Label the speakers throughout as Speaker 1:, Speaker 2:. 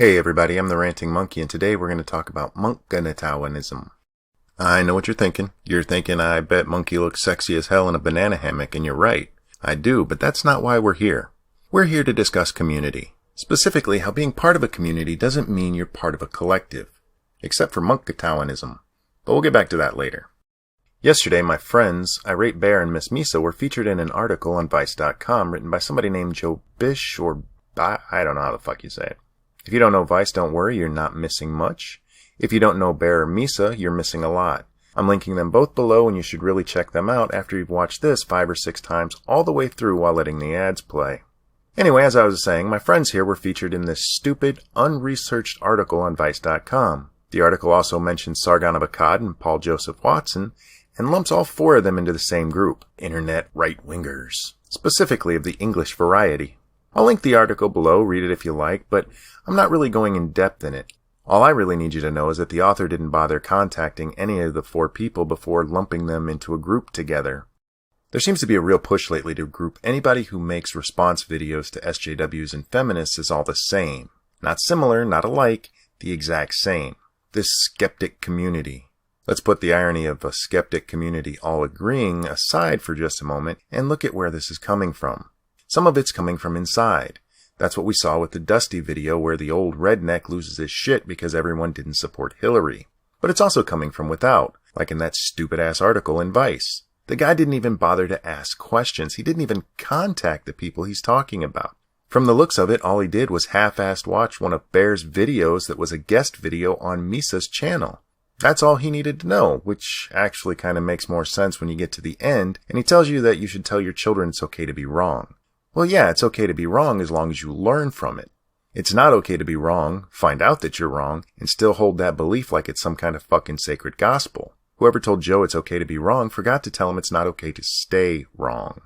Speaker 1: Hey everybody, I'm the Ranting Monkey, and today we're going to talk about Monkganatawanism. I know what you're thinking. You're thinking, I bet Monkey looks sexy as hell in a banana hammock, and you're right. I do, but that's not why we're here. We're here to discuss community. Specifically, how being part of a community doesn't mean you're part of a collective. Except for Monkganatawanism. But we'll get back to that later. Yesterday, my friends, Irate Bear and Miss Misa were featured in an article on Vice.com written by somebody named Joe Bish, or I don't know how the fuck you say it. If you don't know Vice, don't worry, you're not missing much. If you don't know Bear or Misa, you're missing a lot. I'm linking them both below, and you should really check them out after you've watched this 5 or 6 times all the way through while letting the ads play. Anyway, as I was saying, my friends here were featured in this stupid, unresearched article on Vice.com. The article also mentions Sargon of Akkad and Paul Joseph Watson, and lumps all 4 of them into the same group, Internet right-wingers, specifically of the English variety. I'll link the article below, read it if you like, but I'm not really going in depth in it. All I really need you to know is that the author didn't bother contacting any of the 4 people before lumping them into a group together. There seems to be a real push lately to group anybody who makes response videos to SJWs and feminists as all the same. Not similar, not alike, the exact same. This skeptic community. Let's put the irony of a skeptic community all agreeing aside for just a moment and look at where this is coming from. Some of it's coming from inside. That's what we saw with the Dusty video where the old redneck loses his shit because everyone didn't support Hillary. But it's also coming from without, like in that stupid-ass article in Vice. The guy didn't even bother to ask questions. He didn't even contact the people he's talking about. From the looks of it, all he did was half-assed watch one of Bear's videos that was a guest video on Misa's channel. That's all he needed to know, which actually kind of makes more sense when you get to the end, and he tells you that you should tell your children it's okay to be wrong. Well, yeah, it's okay to be wrong as long as you learn from it. It's not okay to be wrong, find out that you're wrong, and still hold that belief like it's some kind of fucking sacred gospel. Whoever told Joe it's okay to be wrong forgot to tell him it's not okay to stay wrong.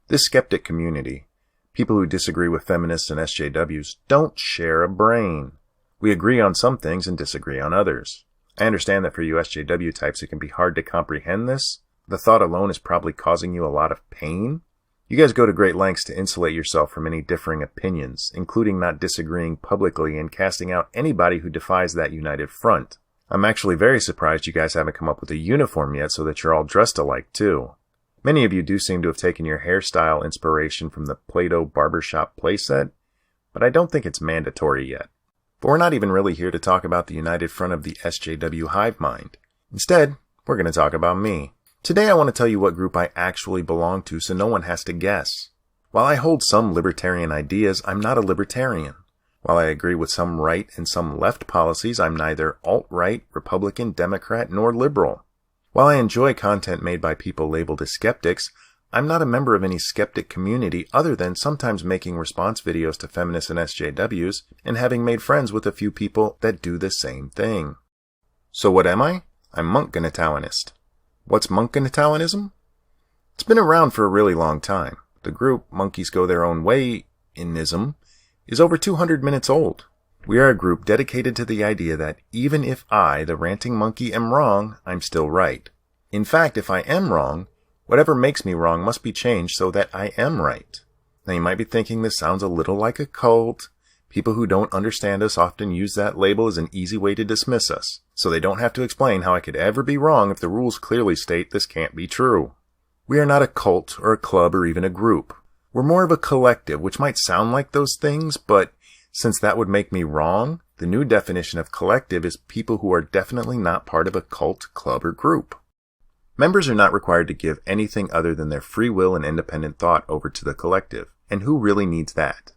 Speaker 1: This skeptic community, people who disagree with feminists and SJWs, don't share a brain. We agree on some things and disagree on others. I understand that for you SJW types it can be hard to comprehend this. The thought alone is probably causing you a lot of pain. You guys go to great lengths to insulate yourself from any differing opinions, including not disagreeing publicly and casting out anybody who defies that united front. I'm actually very surprised you guys haven't come up with a uniform yet so that you're all dressed alike too. Many of you do seem to have taken your hairstyle inspiration from the Play-Doh barbershop playset, but I don't think it's mandatory yet. But we're not even really here to talk about the united front of the SJW hive mind. Instead, we're going to talk about me. Today I want to tell you what group I actually belong to so no one has to guess. While I hold some libertarian ideas, I'm not a libertarian. While I agree with some right and some left policies, I'm neither alt-right, Republican, Democrat, nor liberal. While I enjoy content made by people labeled as skeptics, I'm not a member of any skeptic community other than sometimes making response videos to feminists and SJWs and having made friends with a few people that do the same thing. So what am I? I'm Monkganatawanist. What's Monkganatawanism? It's been around for a really long time. The group, Monkeys Go Their Own Way-inism, is over 200 minutes old. We are a group dedicated to the idea that even if I, the ranting monkey, am wrong, I'm still right. In fact, if I am wrong, whatever makes me wrong must be changed so that I am right. Now you might be thinking this sounds a little like a cult. People who don't understand us often use that label as an easy way to dismiss us, so they don't have to explain how I could ever be wrong if the rules clearly state this can't be true. We are not a cult or a club or even a group. We're more of a collective, which might sound like those things, but since that would make me wrong, the new definition of collective is people who are definitely not part of a cult, club, or group. Members are not required to give anything other than their free will and independent thought over to the collective, and who really needs that?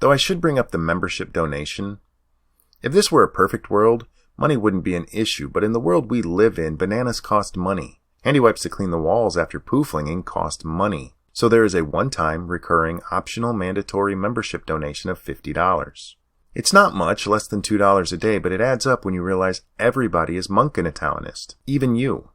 Speaker 1: Though I should bring up the membership donation. If this were a perfect world, money wouldn't be an issue, but in the world we live in, bananas cost money. Handy wipes to clean the walls after poo-flinging cost money. So there is a one-time, recurring, optional, mandatory membership donation of $50. It's not much, less than $2 a day, but it adds up when you realize everybody is Monkganatawanist, even you.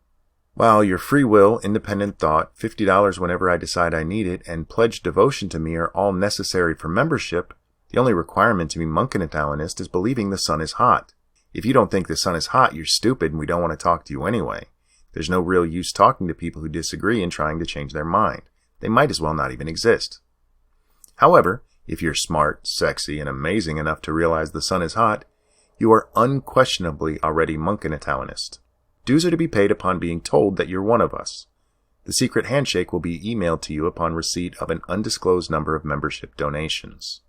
Speaker 1: While your free will, independent thought, $50 whenever I decide I need it, and pledged devotion to me are all necessary for membership, the only requirement to be Monkganatawanist is believing the sun is hot. If you don't think the sun is hot, you're stupid and we don't want to talk to you anyway. There's no real use talking to people who disagree and trying to change their mind. They might as well not even exist. However, If you're smart, sexy, and amazing enough to realize the sun is hot, you are unquestionably already Munkinatauanist. Dues are to be paid upon being told that you're one of us. The secret handshake will be emailed to you upon receipt of an undisclosed number of membership donations.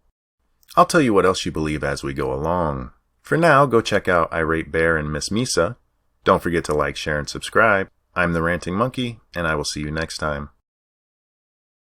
Speaker 1: I'll tell you what else you believe as we go along. For now, go check out Irate Bear and Miss Misa. Don't forget to like, share, and subscribe. I'm the Ranting Monkey, and I will see you next time.